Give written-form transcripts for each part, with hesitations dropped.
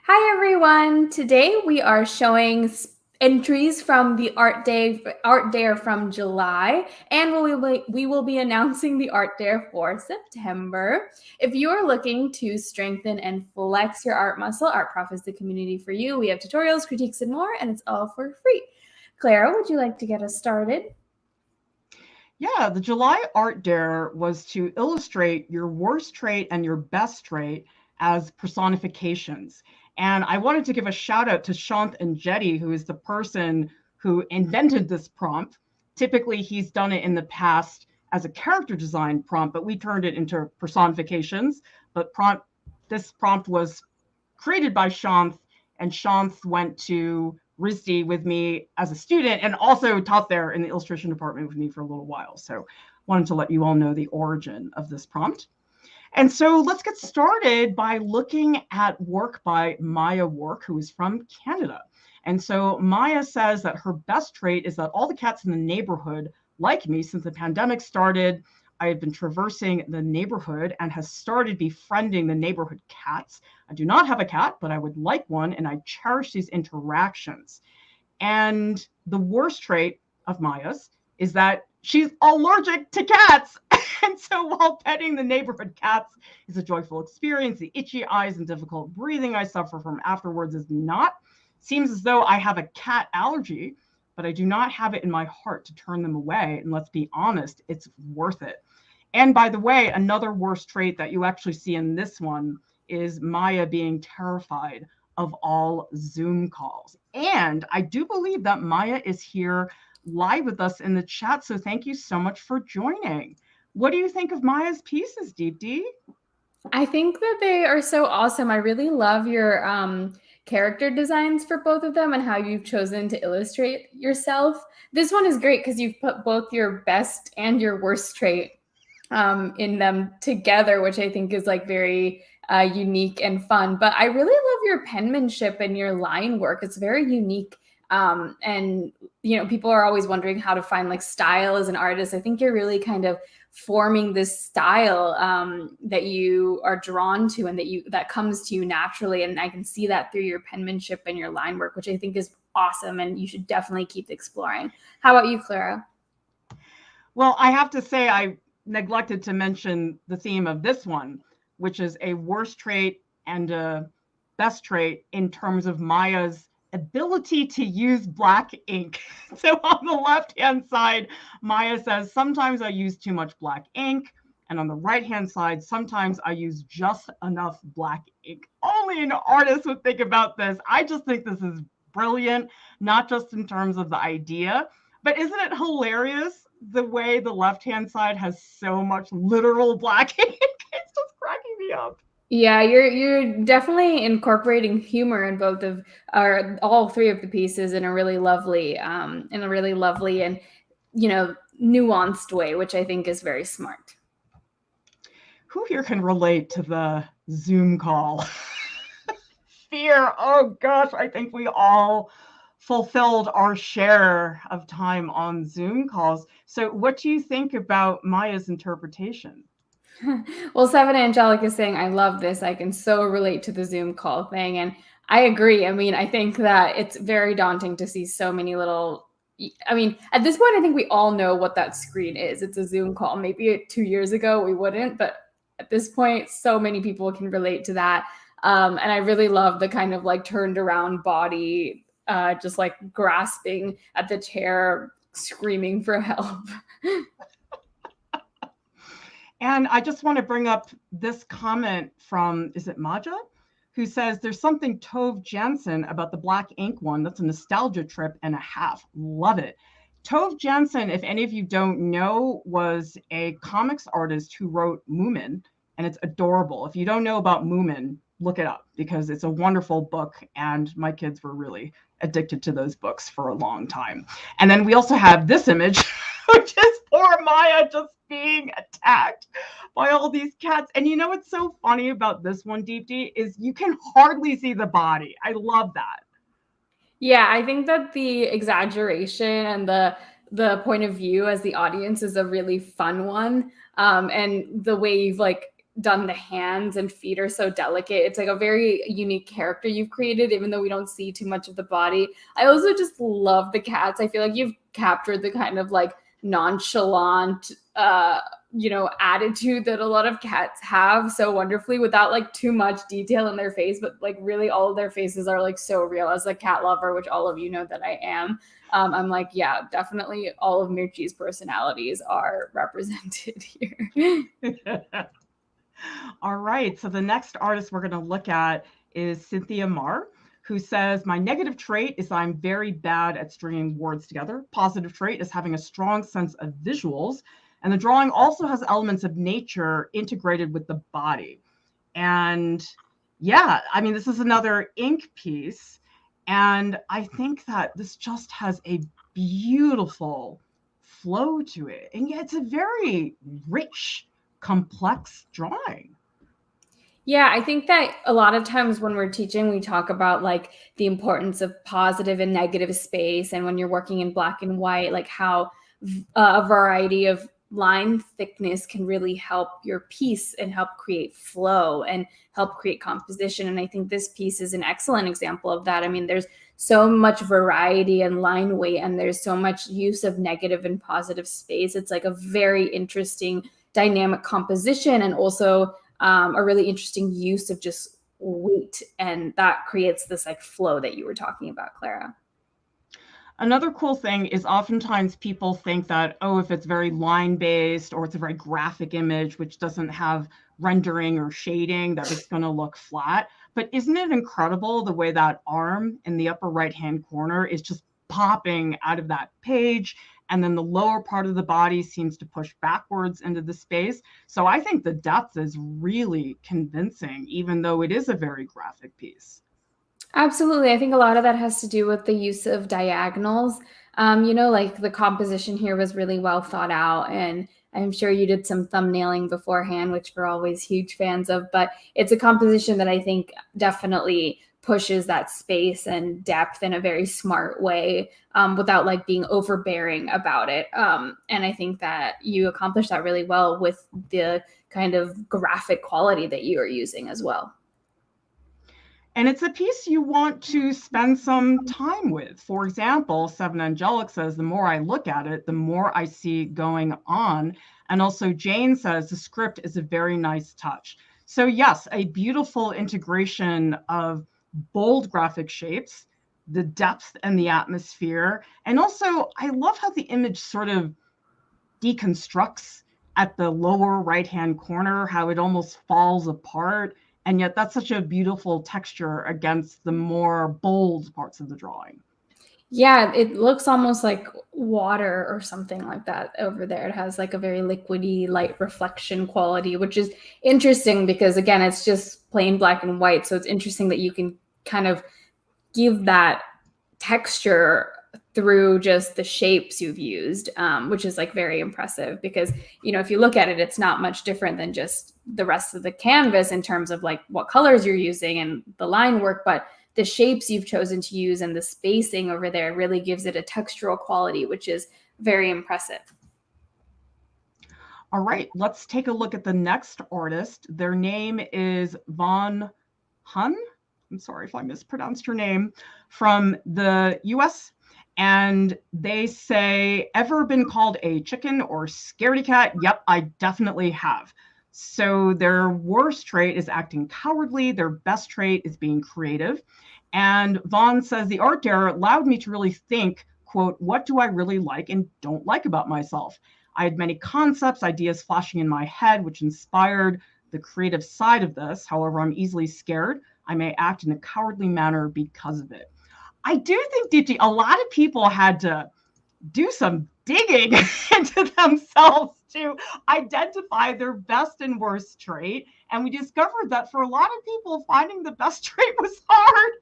Hi everyone! Today we are showing entries from the Art Dare from July, and we will be announcing the Art Dare for September. If you are looking to strengthen and flex your art muscle, Art Prof is the community for you. We have tutorials, critiques, and more, and it's all for free. Clara, would you like to get us started? Yeah, the July Art Dare was to illustrate your worst trait and your best trait as personifications. And I wanted to give a shout out to Shant and Jetty, who is the person who invented this prompt. Typically, he's done it in the past as a character design prompt, but we turned it into personifications. But this prompt was created by Shant, and Shant went to RISD with me as a student and also taught there in the illustration department with me for a little while. So wanted to let you all know the origin of this prompt. And so let's get started by looking at work by Maja Work, who is from Canada. And so Maja says that her best trait is that all the cats in the neighborhood like me. Since the pandemic started, I have been traversing the neighborhood and has started befriending the neighborhood cats. I do not have a cat, but I would like one, and I cherish these interactions. And the worst trait of Maja's is that she's allergic to cats. And so while petting the neighborhood cats is a joyful experience, the itchy eyes and difficult breathing I suffer from afterwards is not. Seems as though I have a cat allergy, but I do not have it in my heart to turn them away. And let's be honest, it's worth it. And by the way, another worst trait that you actually see in this one is Maja being terrified of all Zoom calls. And I do believe that Maja is here live with us in the chat. So thank you so much for joining. What do you think of Maja's pieces, Deepti? I think that they are so awesome. I really love your character designs for both of them and how you've chosen to illustrate yourself. This one is great because you've put both your best and your worst trait in them together, which I think is like very unique and fun. But I really love your penmanship and your line work. It's very unique. And, you know, people are always wondering how to find like style as an artist. I think you're really kind of forming this style that you are drawn to and that comes to you naturally. And I can see that through your penmanship and your line work, which I think is awesome. And you should definitely keep exploring. How about you, Clara? Well, I have to say I neglected to mention the theme of this one, which is a worst trait and a best trait in terms of Maja's ability to use black ink. So on the left-hand side, Maja says, sometimes I use too much black ink. And on the right-hand side, sometimes I use just enough black ink. Only an artist would think about this. I just think this is brilliant, not just in terms of the idea, but isn't it hilarious the way the left-hand side has so much literal black ink? It's just cracking me up. Yeah, you're definitely incorporating humor in both of all three of the pieces in a really lovely and you know, nuanced way, which I think is very smart. Who here can relate to the Zoom call? Fear. Oh gosh, I think we all fulfilled our share of time on Zoom calls. So what do you think about Maja's interpretation? Well, Seven Angelic is saying, I love this. I can so relate to the Zoom call thing. And I agree. I mean, I think that it's very daunting to see so many little, I mean, at this point, I think we all know what that screen is. It's a Zoom call. Maybe 2 years ago we wouldn't, but at this point, so many people can relate to that. And I really love the kind of like turned around body, just like grasping at the chair, screaming for help. And I just want to bring up this comment from, is it Maja? Who says, there's something Tove Jansson about the black ink one. That's a nostalgia trip and a half. Love it. Tove Jansson, if any of you don't know, was a comics artist who wrote Moomin, and it's adorable. If you don't know about Moomin, look it up because it's a wonderful book, and my kids were really addicted to those books for a long time. And then we also have this image, which is poor Maja just being attacked by all these cats. And you know what's so funny about this one, Deepti, is you can hardly see the body. I love that. Yeah, I think that the exaggeration and the point of view as the audience is a really fun one. And the way you've like done the hands and feet are so delicate. It's like a very unique character you've created, even though we don't see too much of the body. I also just love the cats. I feel like you've captured the kind of like nonchalant, attitude that a lot of cats have so wonderfully, without like too much detail in their face, but like really all of their faces are like so real. As a cat lover, which all of you know that I am, I'm like, yeah, definitely all of Mirchi's personalities are represented here. All right, so the next artist we're going to look at is Cynthia Marr, who says, my negative trait is I'm very bad at stringing words together. Positive trait is having a strong sense of visuals. And the drawing also has elements of nature integrated with the body. And yeah, I mean, this is another ink piece. And I think that this just has a beautiful flow to it. And yet it's a very rich, complex drawing. Yeah, I think that a lot of times when we're teaching, we talk about like the importance of positive and negative space. And when you're working in black and white, like how a variety of line thickness can really help your piece and help create flow and help create composition. And I think this piece is an excellent example of that. I mean, there's so much variety and line weight, and there's so much use of negative and positive space. It's like a very interesting dynamic composition, and also a really interesting use of just weight, and that creates this like flow that you were talking about, Clara. Another cool thing is oftentimes people think that, oh, if it's very line-based or it's a very graphic image, which doesn't have rendering or shading, that it's going to look flat. But isn't it incredible the way that arm in the upper right-hand corner is just popping out of that page? And then the lower part of the body seems to push backwards into the space. So I think the depth is really convincing, even though it is a very graphic piece. Absolutely. I think a lot of that has to do with the use of diagonals. Like the composition here was really well thought out, and I'm sure you did some thumbnailing beforehand, which we're always huge fans of, but it's a composition that I think definitely pushes that space and depth in a very smart way, without like being overbearing about it. And I think that you accomplished that really well with the kind of graphic quality that you are using as well. And it's a piece you want to spend some time with. For example, Seven Angelic says, the more I look at it, the more I see going on. And also Jane says, the script is a very nice touch. So yes, a beautiful integration of bold graphic shapes, the depth and the atmosphere. And also, I love how the image sort of deconstructs at the lower right-hand corner, how it almost falls apart. And yet that's such a beautiful texture against the more bold parts of the drawing. Yeah, it looks almost like water or something like that over there. It has like a very liquidy light reflection quality, which is interesting because, again, it's just plain black and white. So it's interesting that you can kind of give that texture through just the shapes you've used, which is like very impressive because, if you look at it, it's not much different than just the rest of the canvas in terms of like what colors you're using and the line work, but the shapes you've chosen to use and the spacing over there really gives it a textural quality, which is very impressive. All right, let's take a look at the next artist. Their name is Von Hun. I'm sorry if I mispronounced her name, from the US. And they say, ever been called a chicken or scaredy cat? Yep, I definitely have. So their worst trait is acting cowardly. Their best trait is being creative. And Vaughn says, the art dare allowed me to really think, quote, what do I really like and don't like about myself? I had many concepts, ideas flashing in my head, which inspired the creative side of this. However, I'm easily scared. I may act in a cowardly manner because of it. I do think, Deepti, a lot of people had to do some digging into themselves to identify their best and worst trait. And we discovered that for a lot of people, finding the best trait was hard.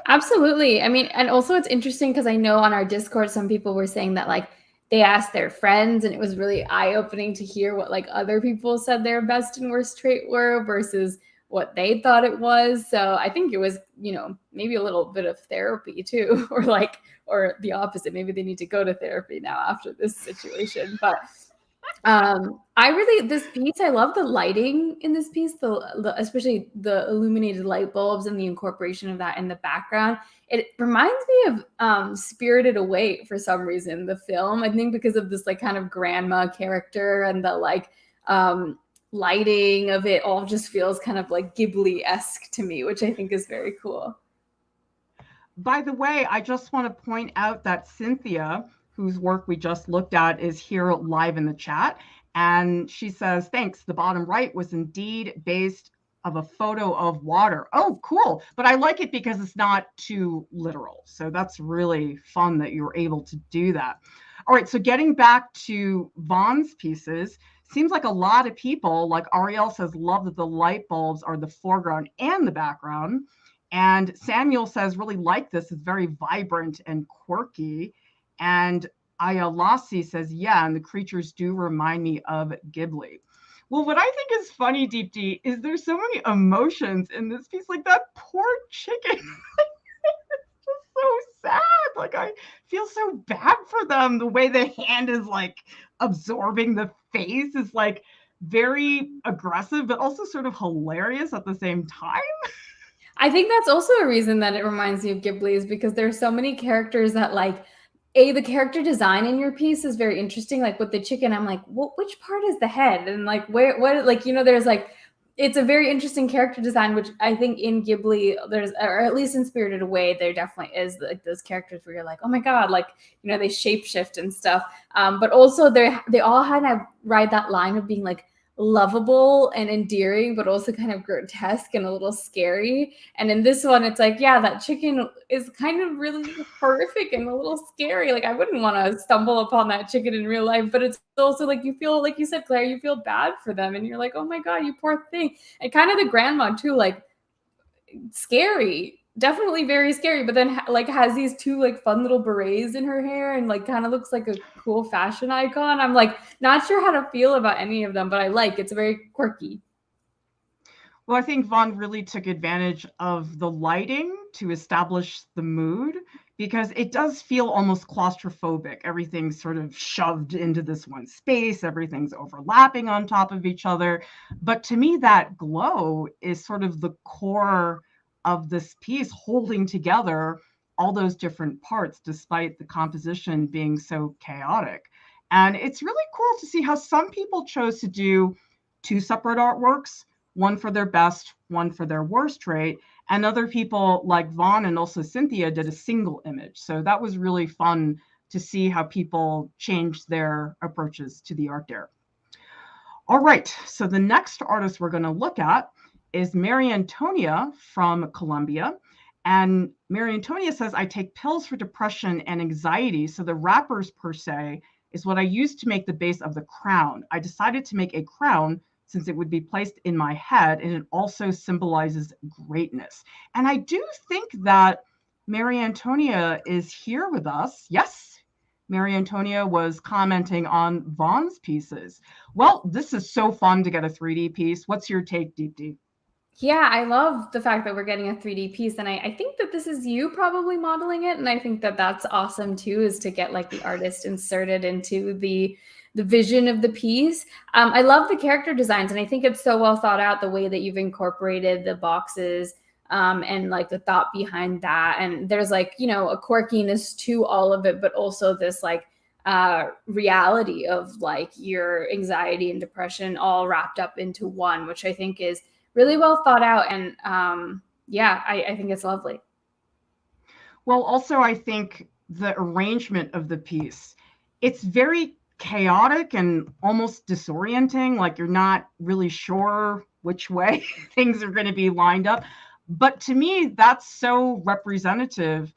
Absolutely. I mean, and also it's interesting because I know on our Discord, some people were saying that like they asked their friends and it was really eye-opening to hear what like other people said their best and worst trait were versus what they thought it was. So I think it was, maybe a little bit of therapy too, or the opposite. Maybe they need to go to therapy now after this situation. But This piece, I love the lighting in this piece, especially the illuminated light bulbs and the incorporation of that in the background. It reminds me of Spirited Away for some reason, the film. I think because of this like kind of grandma character and the like lighting of it all just feels kind of like Ghibli-esque to me, which I think is very cool. By the way, I just want to point out that Cynthia, whose work we just looked at, is here live in the chat. And she says, thanks. The bottom right was indeed based of a photo of water. Oh, cool. But I like it because it's not too literal. So that's really fun that you were able to do that. All right. So getting back to Vaughn's pieces, seems like a lot of people, like Ariel says, love that the light bulbs are the foreground and the background. And Samuel says, really like this. It's very vibrant and quirky. And Ayalasi says, yeah, and the creatures do remind me of Ghibli. Well, what I think is funny, Deepti, is there's so many emotions in this piece. Like that poor chicken. It's just so sad. Like I feel so bad for them. The way the hand is like absorbing the face is like very aggressive, but also sort of hilarious at the same time. I think that's also a reason that it reminds me of Ghibli is because there's so many characters that like the character design in your piece is very interesting. Like with the chicken, I'm like, which part is the head? And like what like, you know, there's like it's a very interesting character design, which I think in Ghibli there's, or at least in Spirited Away, there definitely is like those characters where you're like, oh my God, like, you know, they shapeshift and stuff. But also they all kind of ride that line of being like lovable and endearing, but also kind of grotesque and a little scary. And in this one, it's like, yeah, that chicken is kind of really horrific and a little scary. Like I wouldn't want to stumble upon that chicken in real life, but it's also like you feel, like you said, Claire, you feel bad for them and you're like, oh my God, you poor thing. And kind of the grandma too, like scary, definitely very scary, but then like has these two like fun little berets in her hair and like kind of looks like a cool fashion icon. I'm like not sure how to feel about any of them, but I like it's very quirky. Well, I think Vaughn really took advantage of the lighting to establish the mood because it does feel almost claustrophobic. Everything's sort of shoved into this one space, everything's overlapping on top of each other. But to me, that glow is sort of the core of this piece, holding together all those different parts, despite the composition being so chaotic. And it's really cool to see how some people chose to do two separate artworks, one for their best, one for their worst trait. And other people like Vaughn and also Cynthia did a single image. So that was really fun to see how people changed their approaches to the art there. All right, so the next artist we're going to look at is Mariantonia from Colombia. And Mariantonia says, I take pills for depression and anxiety. So the wrappers per se is what I used to make the base of the crown. I decided to make a crown since it would be placed in my head, and it also symbolizes greatness. And I do think that Mariantonia is here with us. Yes, Mariantonia was commenting on Vaughn's pieces. Well, this is so fun to get a 3D piece. What's your take, Deepti? Yeah, I love the fact that we're getting a 3D piece. And I think that this is you probably modeling it. And I think that that's awesome too, is to get like the artist inserted into the vision of the piece. I love the character designs. And I think it's so well thought out, the way that you've incorporated the boxes and like the thought behind that. And there's like, you know, a quirkiness to all of it, but also this like reality of like your anxiety and depression all wrapped up into one, which I think is really well thought out. And yeah, I think it's lovely. Well, also, I think the arrangement of the piece, it's very chaotic and almost disorienting. Like you're not really sure which way things are going to be lined up. But to me, that's so representative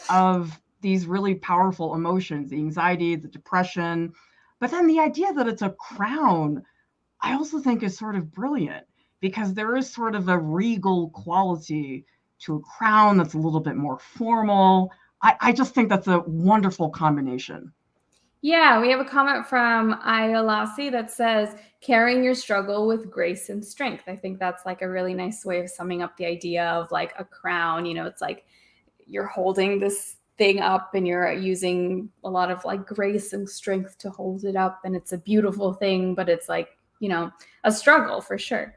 of these really powerful emotions, the anxiety, the depression. But then the idea that it's a crown, I also think is sort of brilliant because there is sort of a regal quality to a crown that's a little bit more formal. I just think that's a wonderful combination. Yeah, we have a comment from Ayalasi that says, carrying your struggle with grace and strength. I think that's like a really nice way of summing up the idea of like a crown. You know, it's like you're holding this thing up and you're using a lot of like grace and strength to hold it up, and it's a beautiful thing, but it's like, you know, a struggle for sure.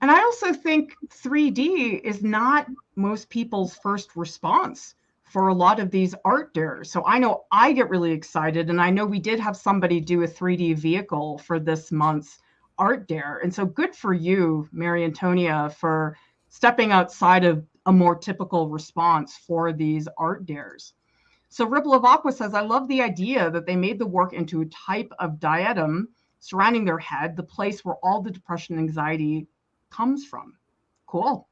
And I also think 3D is not most people's first response for a lot of these art dares. So I know I get really excited, and I know we did have somebody do a 3D vehicle for this month's art dare. And so good for you, Mariantonia, for stepping outside of a more typical response for these art dares. So Ripple of Aqua says, I love the idea that they made the work into a type of diadem surrounding their head, the place where all the depression and anxiety comes from. Cool.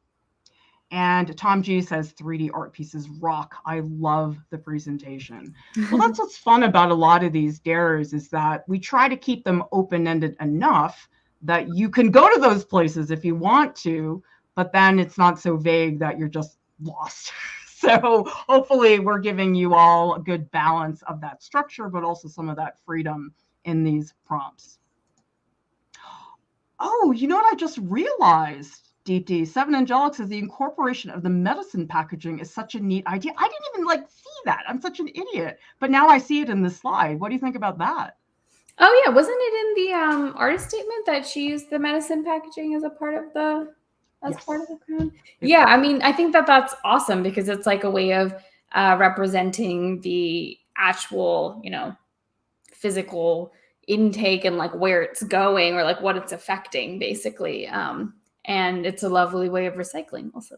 And Tom G says 3D art pieces rock. I love the presentation. Well, that's what's fun about a lot of these dares, is that we try to keep them open-ended enough that you can go to those places if you want to, but then it's not so vague that you're just lost. So hopefully we're giving you all a good balance of that structure, but also some of that freedom in these prompts. Oh, you know what I just realized, Deepti? Seven Angelic says the incorporation of the medicine packaging is such a neat idea. I didn't even like see that. I'm such an idiot. But now I see it in the slide. What do you think about that? Oh yeah, wasn't it in the artist statement that she used the medicine packaging as a part of the part of the crown? Yeah, I mean, I think that that's awesome because it's like a way of representing the actual, you know, physical intake and like where it's going or like what it's affecting, basically. And it's a lovely way of recycling also.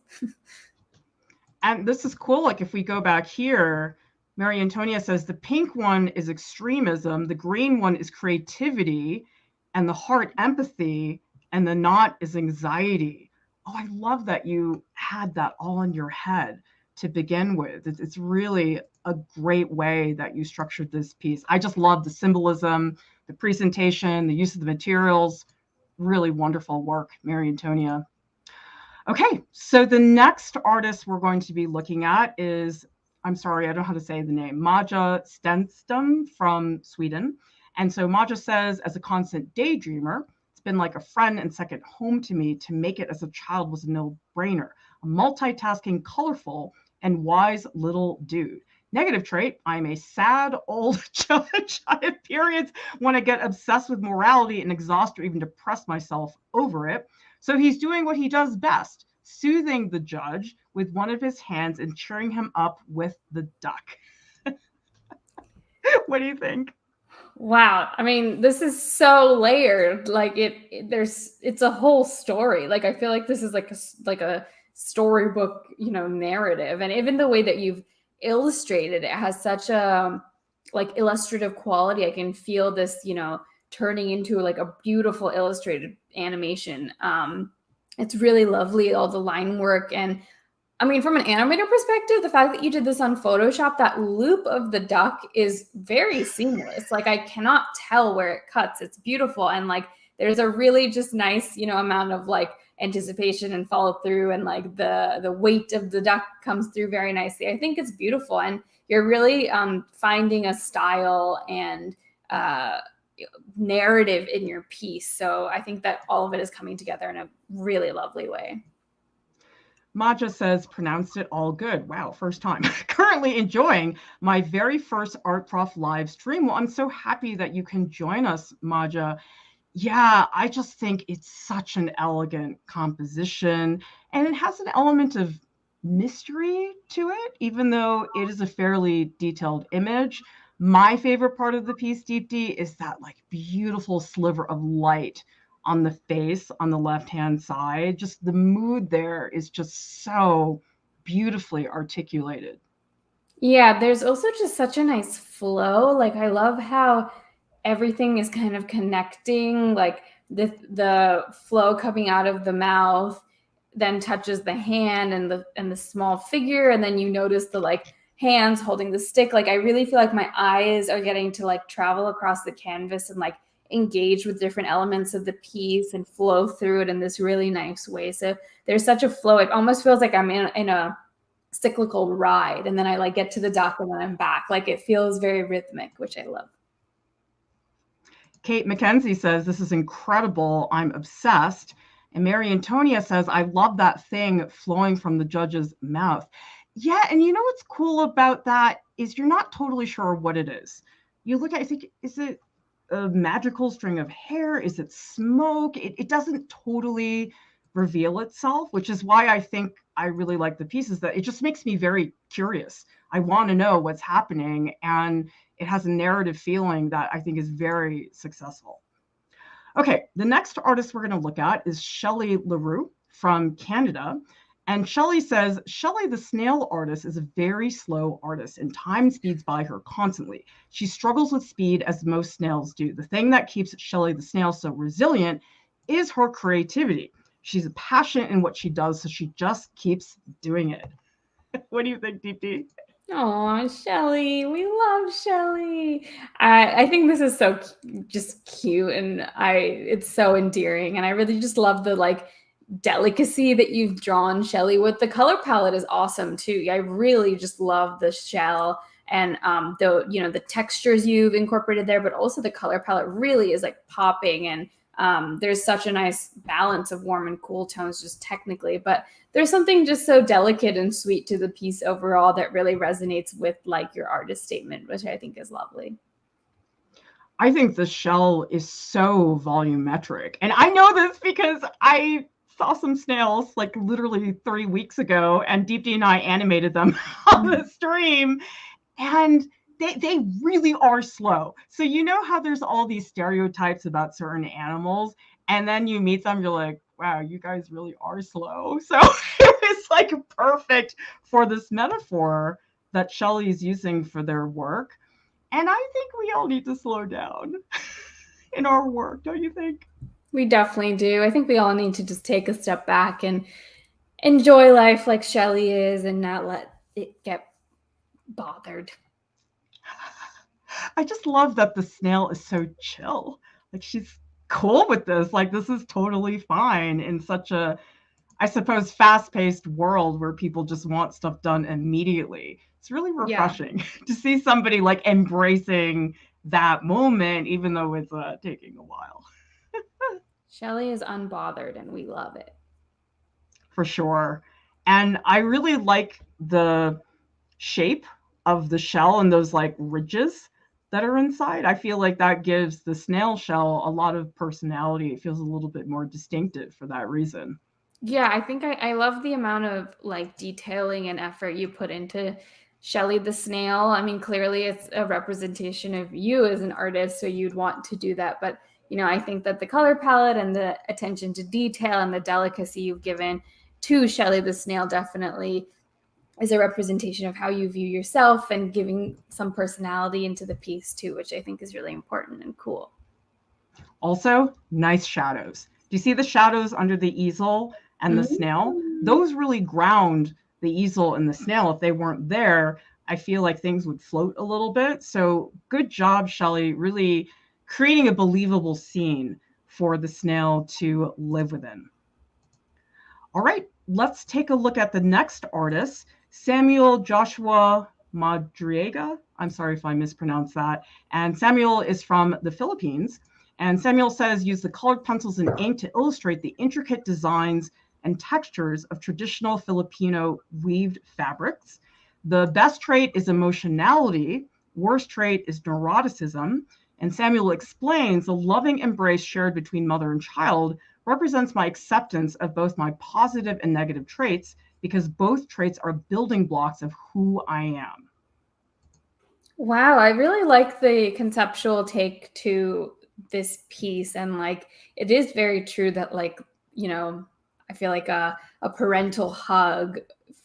And this is cool. Like if we go back here, Mariantonia says the pink one is extremism, the green one is creativity, and the heart empathy, and the knot is anxiety. Oh, I love that you had that all in your head to begin with. It's really a great way that you structured this piece. I just love the symbolism, the presentation, the use of the materials. Really wonderful work, Mariantonia. Okay, so the next artist we're going to be looking at is, I'm sorry, I don't know how to say the name, Maja Stenstom from Sweden. And so Maja says, as a constant daydreamer, it's been like a friend and second home to me. To make it as a child was a no-brainer. A multitasking, colorful, and wise little dude. Negative trait, I'm a sad old judge. I have periods when I get obsessed with morality and exhaust or even depress myself over it. So he's doing what he does best, soothing the judge with one of his hands and cheering him up with the duck. What do you think? Wow. I mean, this is so layered. Like it's a whole story. Like I feel like this is like a storybook, you know, narrative. And even the way that you've illustrated it has such a like illustrative quality. I can feel this, you know, turning into like a beautiful illustrated animation. It's really lovely, all the line work. And I mean, from an animator perspective, the fact that you did this on Photoshop, that loop of the duck is very seamless. Like I cannot tell where it cuts. It's beautiful. And like, there's a really just nice, you know, amount of like anticipation and follow through, and like the weight of the duck comes through very nicely. I think it's beautiful. And you're really finding a style and narrative in your piece. So I think that all of it is coming together in a really lovely way. Maja says, pronounced it all good. Wow, first time. Currently enjoying my very first Art Prof live stream. Well, I'm so happy that you can join us, Maja. Yeah, I just think it's such an elegant composition, and it has an element of mystery to it, even though it is a fairly detailed image. My favorite part of the piece, Deepti, is that like beautiful sliver of light on the face on the left-hand side. Just the mood there is just so beautifully articulated. Yeah, there's also just such a nice flow. Like I love how everything is kind of connecting, like the flow coming out of the mouth then touches the hand and the small figure, and then you notice the like hands holding the stick. Like I really feel like my eyes are getting to like travel across the canvas and like engage with different elements of the piece and flow through it in this really nice way. So there's such a flow. It almost feels like I'm in a cyclical ride, and then I like get to the dock and then I'm back. Like it feels very rhythmic, which I love. Kate McKenzie says, this is incredible. I'm obsessed. And Mariantonia says, I love that thing flowing from the judge's mouth. Yeah, and you know what's cool about that is you're not totally sure what it is. You look at it, I think, is it a magical string of hair? Is it smoke? It doesn't totally reveal itself, which is why I think I really like the pieces, that it just makes me very curious. I want to know what's happening, and it has a narrative feeling that I think is very successful. Okay, the next artist we're going to look at is Shelly Leroux from Canada. And Shelly says, Shelly, the snail artist, is a very slow artist, and time speeds by her constantly. She struggles with speed as most snails do. The thing that keeps Shelly the snail so resilient is her creativity. She's passionate in what she does, so she just keeps doing it. What do you think, Deepti? Oh, Shelly, we love Shelly. I think this is so just cute, and it's so endearing, and I really just love the like delicacy that you've drawn Shelly with. The color palette is awesome too. I really just love the shell and the textures you've incorporated there, but also the color palette really is like popping, and there's such a nice balance of warm and cool tones just technically, but there's something just so delicate and sweet to the piece overall that really resonates with like your artist statement, which I think is lovely. I think the shell is so volumetric. And I know this because I saw some snails like literally 3 weeks ago, and Deepti and I animated them on the stream. And they really are slow. So you know how there's all these stereotypes about certain animals, and then you meet them, you're like, wow, you guys really are slow. So it was like perfect for this metaphor that Shelly is using for their work. And I think we all need to slow down in our work, don't you think? We definitely do. I think we all need to just take a step back and enjoy life like Shelly is and not let it get bothered. I just love that the snail is so chill. Like, she's cool with this. Like, this is totally fine in such a, I suppose, fast-paced world where people just want stuff done immediately. It's really refreshing to see somebody like embracing that moment, even though it's taking a while. Shelly is unbothered and we love it. For sure. And I really like the shape of the shell and those like ridges that are inside. I feel like that gives the snail shell a lot of personality. It feels a little bit more distinctive for that reason. Yeah, I think I love the amount of like detailing and effort you put into Shelly the snail. I mean, clearly it's a representation of you as an artist, so you'd want to do that. But, I think that the color palette and the attention to detail and the delicacy you've given to Shelly the snail definitely is a representation of how you view yourself and giving some personality into the piece too, which I think is really important and cool. Also, nice shadows. Do you see the shadows under the easel and the snail? Those really ground the easel and the snail. If they weren't there, I feel like things would float a little bit. So good job, Shelly, really creating a believable scene for the snail to live within. All right, let's take a look at the next artist, Samuel Joshua Madriga. I'm sorry if I mispronounced that. And Samuel is from the Philippines. And Samuel says, use the colored pencils and ink to illustrate the intricate designs and textures of traditional Filipino weaved fabrics. The best trait is emotionality. Worst trait is neuroticism. And Samuel explains the loving embrace shared between mother and child represents my acceptance of both my positive and negative traits, because both traits are building blocks of who I am. Wow, I really like the conceptual take to this piece. And like, it is very true that like, I feel like a parental hug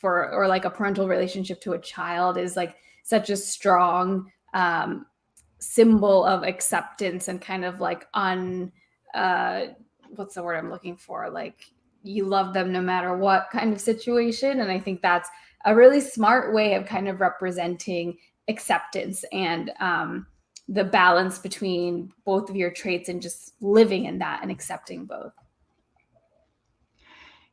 or like a parental relationship to a child is like such a strong symbol of acceptance and kind of like what's the word I'm looking for? Like, you love them no matter what kind of situation. And I think that's a really smart way of kind of representing acceptance and the balance between both of your traits and just living in that and accepting both.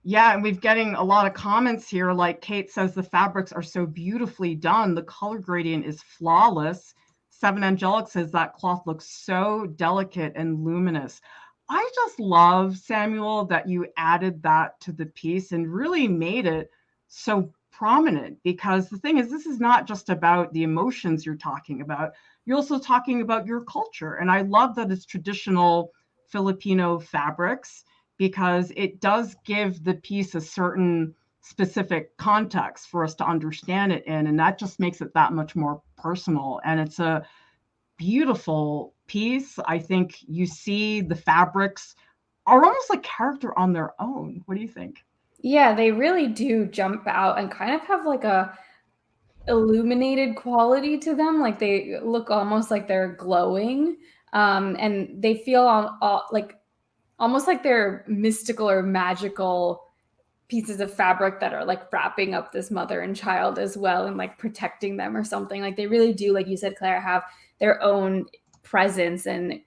Yeah, and we've getting a lot of comments here. Like Kate says, the fabrics are so beautifully done. The color gradient is flawless. Seven Angelic says that cloth looks so delicate and luminous. I just love, Samuel, that you added that to the piece and really made it so prominent, because the thing is, this is not just about the emotions you're talking about. You're also talking about your culture. And I love that it's traditional Filipino fabrics, because it does give the piece a certain specific context for us to understand it in. And that just makes it that much more personal. And it's a beautiful piece. I think you see the fabrics are almost like character on their own. What do you think? Yeah, they really do jump out and kind of have like a illuminated quality to them. Like they look almost like they're glowing. And they feel like almost like they're mystical or magical pieces of fabric that are like wrapping up this mother and child as well, and like protecting them or something. Like they really do, like you said, Clara, have their own presence and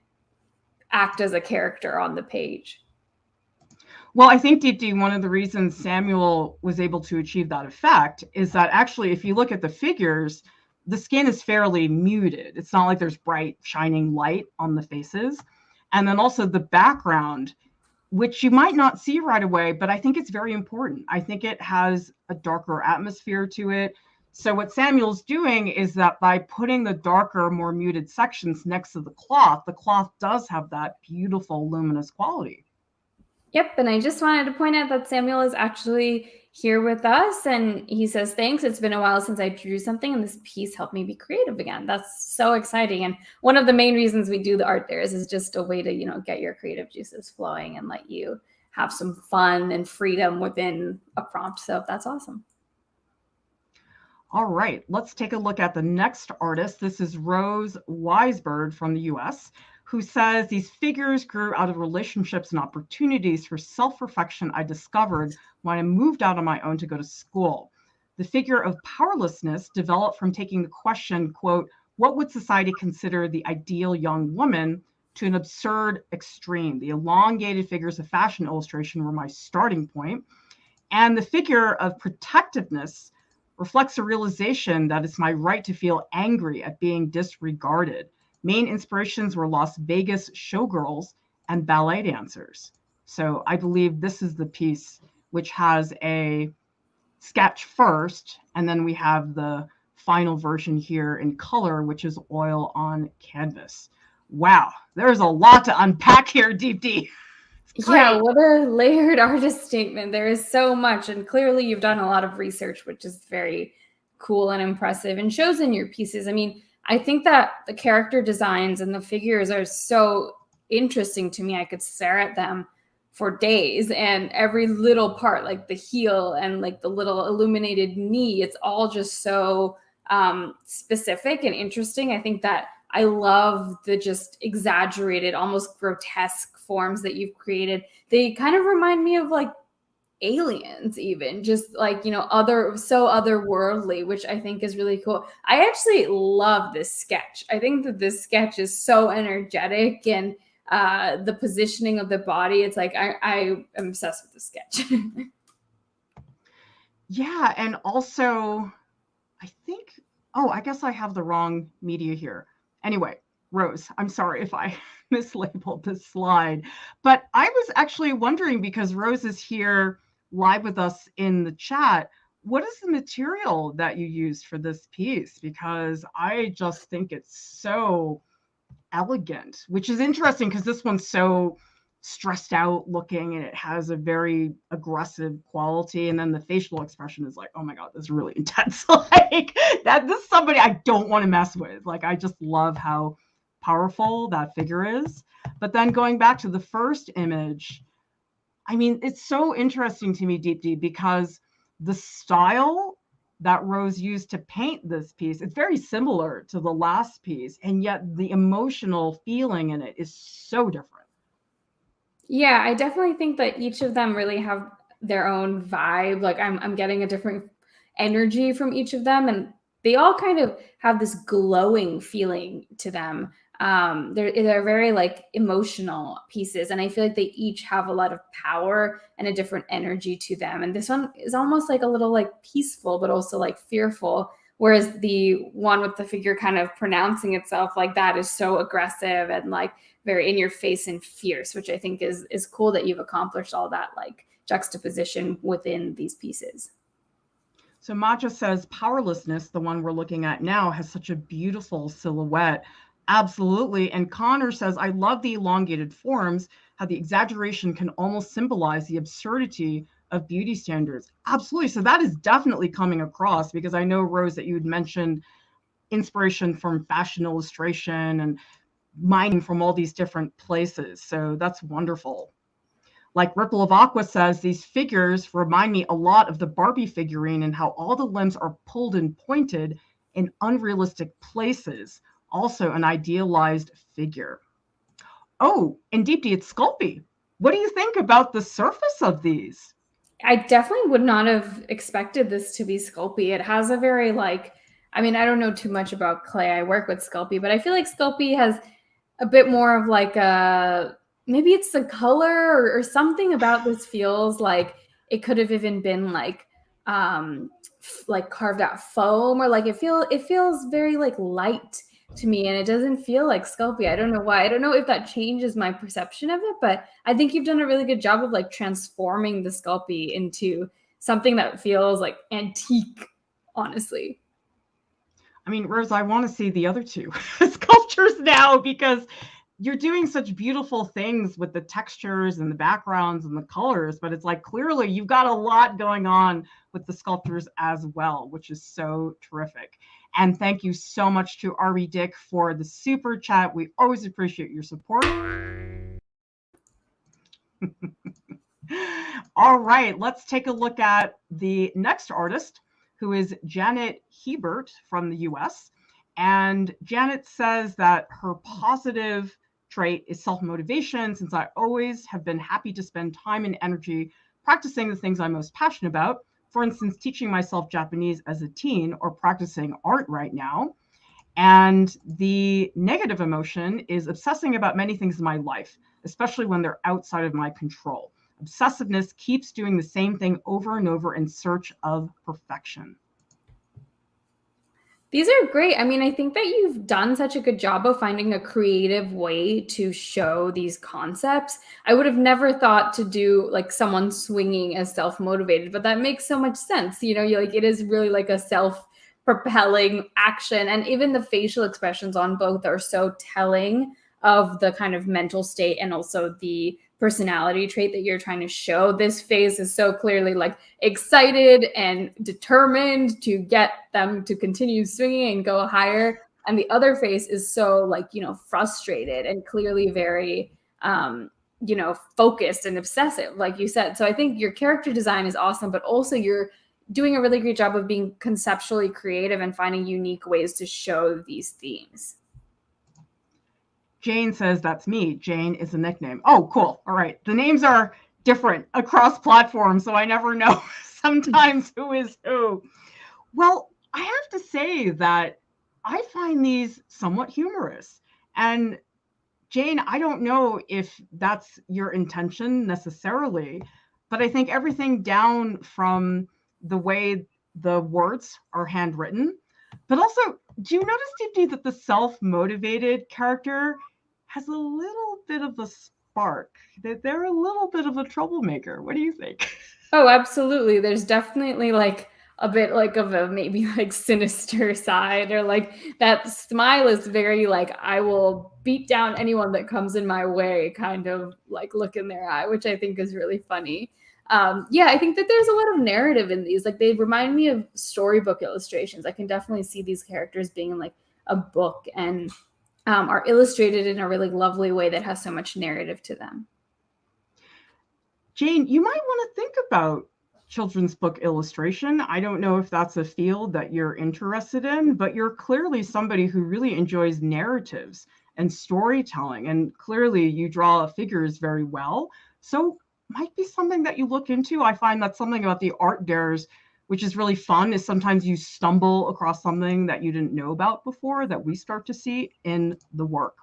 act as a character on the page. Well, I think, Deepti, one of the reasons Samuel was able to achieve that effect is that actually, if you look at the figures, the skin is fairly muted. It's not like there's bright, shining light on the faces. And then also the background, which you might not see right away, but I think it's very important. I think it has a darker atmosphere to it. So what Samuel's doing is that by putting the darker, more muted sections next to the cloth does have that beautiful luminous quality. Yep, and I just wanted to point out that Samuel is actually here with us, and he says, thanks. It's been a while since I drew something, and this piece helped me be creative again. That's so exciting. And one of the main reasons we do the art fairs is just a way to, get your creative juices flowing and let you have some fun and freedom within a prompt. So that's awesome. All right, let's take a look at the next artist. This is Rose Weissberg from the US, who says, these figures grew out of relationships and opportunities for self-reflection I discovered when I moved out on my own to go to school. The figure of powerlessness developed from taking the question, quote, what would society consider the ideal young woman, to an absurd extreme. The elongated figures of fashion illustration were my starting point. And the figure of protectiveness reflects a realization that it's my right to feel angry at being disregarded. Main inspirations were Las Vegas showgirls and ballet dancers. So I believe this is the piece which has a sketch first, and then we have the final version here in color, which is oil on canvas. Wow, there's a lot to unpack here, Deepti. Yeah, what a layered artist statement. There is so much, and clearly you've done a lot of research, which is very cool and impressive and shows in your pieces. I mean, I think that the character designs and the figures are so interesting to me. I could stare at them for days, and every little part, like the heel and like the little illuminated knee, it's all just so specific and interesting. I think that I love the just exaggerated, almost grotesque forms that you've created. They kind of remind me of like aliens, even just like, so otherworldly, which I think is really cool. I actually love this sketch. I think that this sketch is so energetic, and the positioning of the body, it's like I am obsessed with the sketch. Yeah, and also I guess I have the wrong media here. Anyway, Rose, I'm sorry if I mislabeled this slide, but I was actually wondering, because Rose is here live with us in the chat, what is the material that you used for this piece? Because I just think it's so elegant, which is interesting because this one's so stressed out looking, and it has a very aggressive quality, and then the facial expression is like, oh my god, this is really intense. Like that, this is somebody I don't want to mess with. Like, I just love how powerful that figure is. But then going back to the first image, I mean, it's so interesting to me, Deepti, because the style that Rose used to paint this piece, it's very similar to the last piece, and yet the emotional feeling in it is so different. Yeah, I definitely think that each of them really have their own vibe. Like I'm getting a different energy from each of them, and they all kind of have this glowing feeling to them. They're very like emotional pieces, and I feel like they each have a lot of power and a different energy to them. And this one is almost like a little like peaceful, but also like fearful. Whereas the one with the figure kind of pronouncing itself like that is so aggressive and like very in your face and fierce, which I think is cool that you've accomplished all that like juxtaposition within these pieces. So Maja says powerlessness, the one we're looking at now, has such a beautiful silhouette. Absolutely. And Connor says, I love the elongated forms, how the exaggeration can almost symbolize the absurdity of beauty standards. Absolutely. So that is definitely coming across, because I know, Rose, that you had mentioned inspiration from fashion illustration and mining from all these different places. So that's wonderful. Like Ripple of Aqua says, these figures remind me a lot of the Barbie figurine and how all the limbs are pulled and pointed in unrealistic places. Also an idealized figure. Oh, and Deepti, it's Sculpey. What do you think about the surface of these? I definitely would not have expected this to be Sculpey. It has a very I mean, I don't know too much about clay. I work with Sculpey, but I feel like Sculpey has a bit more of maybe it's the color or something about this feels like it could have even been like carved out foam, or like it feels very like light to me, and it doesn't feel like Sculpey. I don't know why. I don't know if that changes my perception of it, but I think you've done a really good job of like transforming the Sculpey into something that feels like antique, honestly. I mean, Rose, I want to see the other two sculptures now, because you're doing such beautiful things with the textures and the backgrounds and the colors, but it's like clearly you've got a lot going on with the sculptures as well, which is so terrific. And thank you so much to Ari Dick for the super chat. We always appreciate your support. All right, let's take a look at the next artist, who is Janet Hebert from the US. And Janet says that her positive trait is self-motivation, since I always have been happy to spend time and energy practicing the things I'm most passionate about. For instance, teaching myself Japanese as a teen, or practicing art right now. And the negative emotion is obsessing about many things in my life, especially when they're outside of my control. Obsessiveness keeps doing the same thing over and over in search of perfection. These are great. I mean, I think that you've done such a good job of finding a creative way to show these concepts. I would have never thought to do like someone swinging as self-motivated, but that makes so much sense. You know, it is really like a self-propelling action. And even the facial expressions on both are so telling of the kind of mental state and also the personality trait that you're trying to show. This face is so clearly like excited and determined to get them to continue swinging and go higher. And the other face is so like, frustrated and clearly very, focused and obsessive, like you said. So I think your character design is awesome, but also you're doing a really great job of being conceptually creative and finding unique ways to show these themes. Jane says, that's me. Jane is a nickname. Oh, cool. All right. The names are different across platforms, so I never know sometimes who is who. Well, I have to say that I find these somewhat humorous. And Jane, I don't know if that's your intention necessarily, but I think everything down from the way the words are handwritten, but also, do you notice, Deepti, that the self-motivated character has a little bit of a spark, that they're a little bit of a troublemaker? What do you think? Oh, absolutely. There's definitely like a bit like of a maybe like sinister side, or like that smile is very like, I will beat down anyone that comes in my way kind of like look in their eye, which I think is really funny. Yeah, I think that there's a lot of narrative in these. Like they remind me of storybook illustrations. I can definitely see these characters being in like a book, and are illustrated in a really lovely way that has so much narrative to them. Jane, you might want to think about children's book illustration. I don't know if that's a field that you're interested in, but you're clearly somebody who really enjoys narratives and storytelling, and clearly you draw figures very well. So might be something that you look into. I find that something about the art dares, which is really fun, is sometimes you stumble across something that you didn't know about before that we start to see in the work.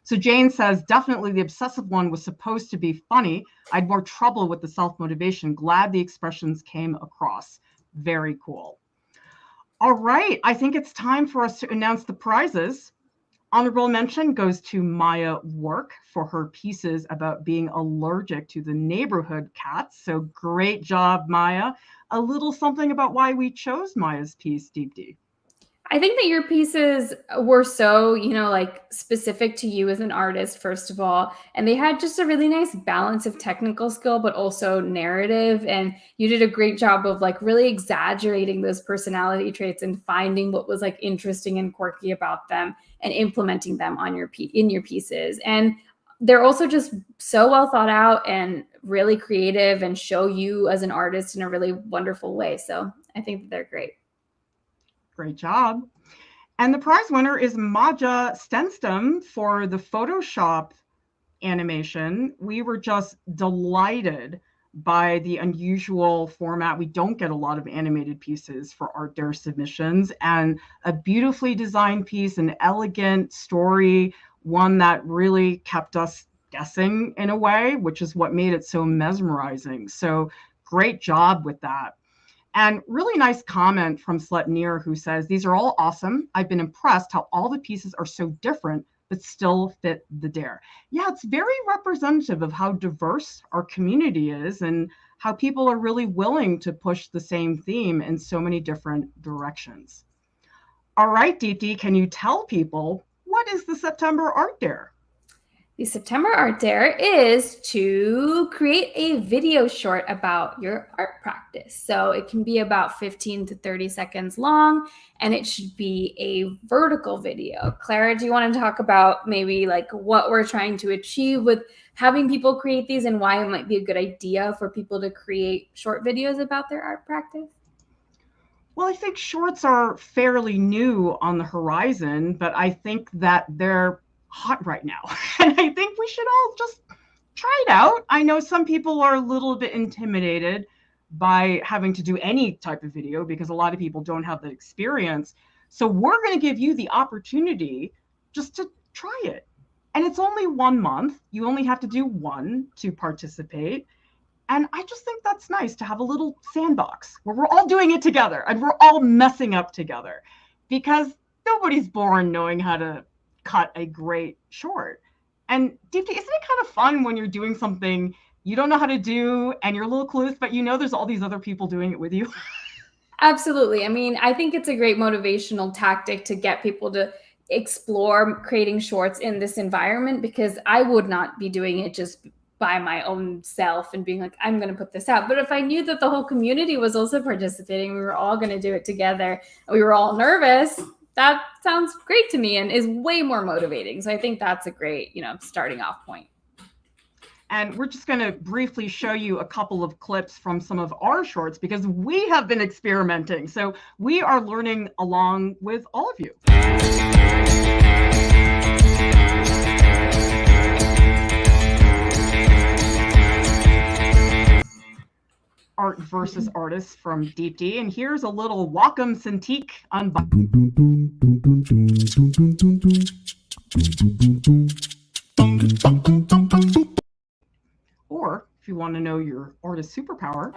So Jane says, definitely the obsessive one was supposed to be funny. I had more trouble with the self-motivation. Glad the expressions came across. Very cool. All right, I think it's time for us to announce the prizes. Honorable mention goes to Maya Work for her pieces about being allergic to the neighborhood cats. So great job, Maya. a little something about why we chose Maja's piece, Deepti? I think that your pieces were so, like specific to you as an artist, first of all. And they had just a really nice balance of technical skill, but also narrative. And you did a great job of like really exaggerating those personality traits and finding what was like interesting and quirky about them and implementing them on in your pieces. And they're also just so well thought out and really creative and show you as an artist in a really wonderful way. So I think that they're great. Great job. And the prize winner is Maja Stenstom for the Photoshop animation. We were just delighted by the unusual format. We don't get a lot of animated pieces for Art Dare submissions, and a beautifully designed piece, an elegant story, one that really kept us guessing in a way, which is what made it so mesmerizing. So great job with that. And really nice comment from Sletnir, who says, these are all awesome. I've been impressed how all the pieces are so different, but still fit the dare. Yeah, it's very representative of how diverse our community is and how people are really willing to push the same theme in so many different directions. All right, Deepti, can you tell people what is the September Art Dare? The September Art Dare is to create a video short about your art practice. So it can be about 15 to 30 seconds long, and it should be a vertical video. Clara, do you want to talk about maybe like what we're trying to achieve with having people create these and why it might be a good idea for people to create short videos about their art practice? Well, I think shorts are fairly new on the horizon, but I think that they're hot right now. And I think we should all just try it out. I know some people are a little bit intimidated by having to do any type of video because a lot of people don't have the experience. So we're going to give you the opportunity just to try it. And it's only 1 month. You only have to do one to participate. And I just think that's nice to have a little sandbox where we're all doing it together and we're all messing up together, because nobody's born knowing how to cut a great short. And Deepti, isn't it kind of fun when you're doing something you don't know how to do and you're a little clueless, but you know there's all these other people doing it with you? Absolutely. I mean, I think it's a great motivational tactic to get people to explore creating shorts in this environment, because I would not be doing it just by my own self and being like, I'm going to put this out. But if I knew that the whole community was also participating, we were all going to do it together, and we were all nervous, that sounds great to me and is way more motivating. So I think that's a great, starting off point. And we're just going to briefly show you a couple of clips from some of our shorts because we have been experimenting. So we are learning along with all of you. Art versus artists from Deepti, and here's a little Wacom Cintiq unboxing. Or if you want to know your artist superpower,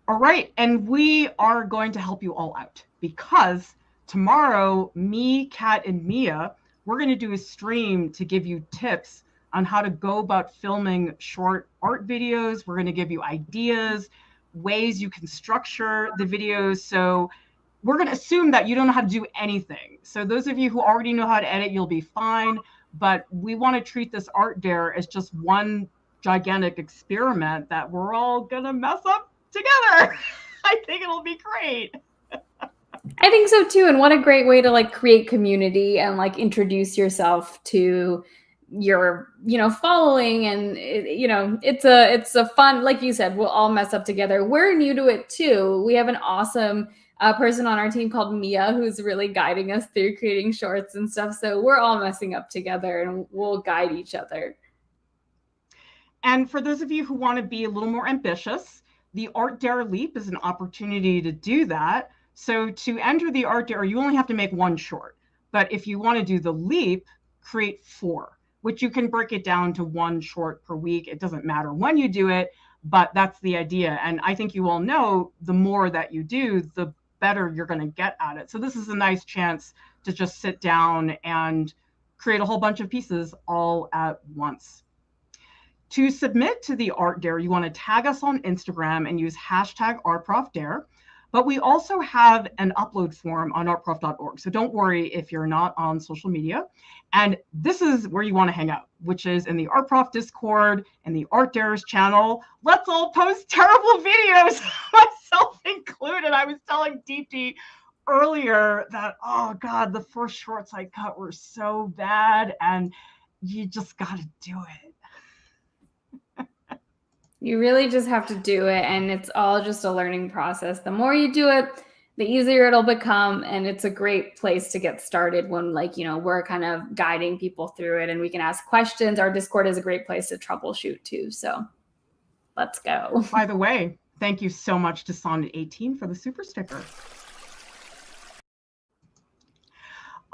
all right, and we are going to help you all out because tomorrow, me, Kat, and Mia, we're going to do a stream to give you tips on how to go about filming short art videos. We're going to give you ideas, ways you can structure the videos. So we're going to assume that you don't know how to do anything. So those of you who already know how to edit, you'll be fine. But we want to treat this Art Dare as just one gigantic experiment that we're all going to mess up together. I think it'll be great. I think so too. And what a great way to like create community and like introduce yourself to your, following. And it's a fun, like you said, we'll all mess up together. We're new to it too. We have an awesome person on our team called Mia, who's really guiding us through creating shorts and stuff. So we're all messing up together and we'll guide each other. And for those of you who want to be a little more ambitious, the Art Dare Leap is an opportunity to do that. So to enter the Art Dare, you only have to make one short. But if you want to do the leap, create 4, which you can break it down to 1 short per week. It doesn't matter when you do it, but that's the idea. And I think you all know the more that you do, the better you're going to get at it. So this is a nice chance to just sit down and create a whole bunch of pieces all at once. To submit to the Art Dare, you want to tag us on Instagram and use hashtag ArtProfDare. But we also have an upload form on artprof.org. So don't worry if you're not on social media. And this is where you want to hang out, which is in the ArtProf Discord and the Art Dares channel. Let's all post terrible videos, myself included. I was telling Deepti earlier that, oh God, the first shorts I cut were so bad, and you just got to do it. You really just have to do it, and it's all just a learning process. The more you do it, the easier it'll become, and it's a great place to get started when, like, you know, we're kind of guiding people through it and we can ask questions. Our Discord is a great place to troubleshoot too, so let's go. By the way, thank you so much to Sonnet18 for the super sticker.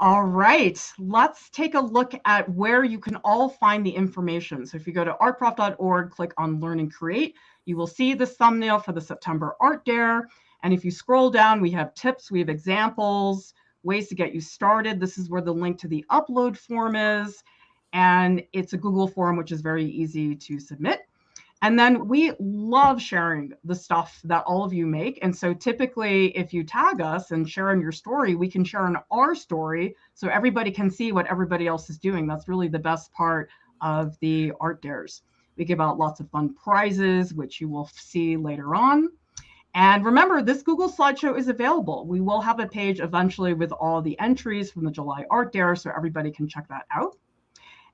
All right, let's take a look at where you can all find the information. So if you go to artprof.org, click on Learn and Create, you will see the thumbnail for the September Art Dare. And if you scroll down, we have tips, we have examples, ways to get you started. This is where the link to the upload form is. And it's a Google form, which is very easy to submit. And then we love sharing the stuff that all of you make. And so typically, if you tag us and share in your story, we can share in our story so everybody can see what everybody else is doing. That's really the best part of the Art Dares. We give out lots of fun prizes, which you will see later on. And remember, this Google slideshow is available. We will have a page eventually with all the entries from the July Art Dare, so everybody can check that out.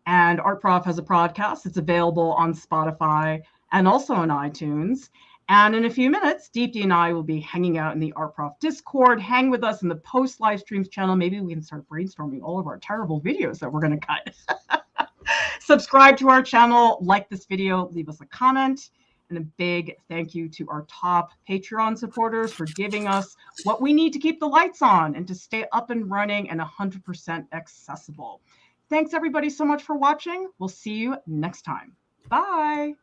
And ArtProf has a podcast. It's available on Spotify and also on iTunes. And in a few minutes, Deepti and I will be hanging out in the ArtProf Discord. Hang with us in the post live streams channel. Maybe we can start brainstorming all of our terrible videos that we're going to cut. Subscribe to our channel, like this video, leave us a comment. And a big thank you to our top Patreon supporters for giving us what we need to keep the lights on and to stay up and running and 100% accessible. Thanks everybody so much for watching. We'll see you next time. Bye.